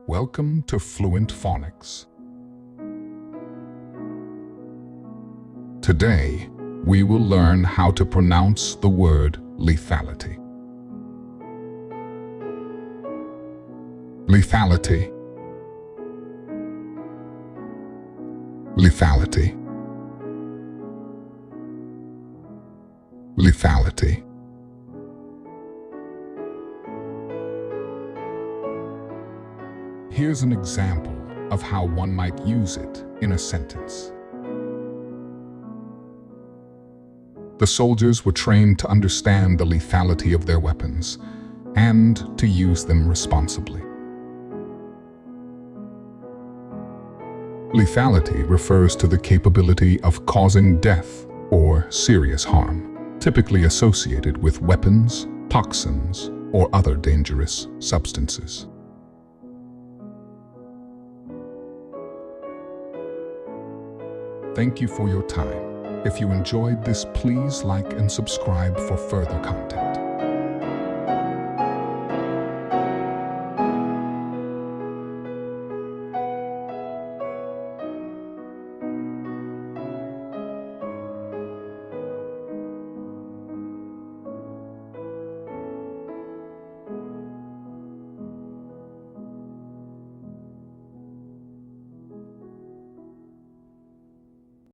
Welcome to Fluent Phonics. Today, we will learn how to pronounce the word lethality. Lethality. Lethality. Lethality. Here's an example of how one might use it in a sentence. The soldiers were trained to understand the lethality of their weapons and to use them responsibly. Lethality refers to the capability of causing death or serious harm, typically associated with weapons, toxins, or other dangerous substances. Thank you for your time. If you enjoyed this, please like and subscribe for further content.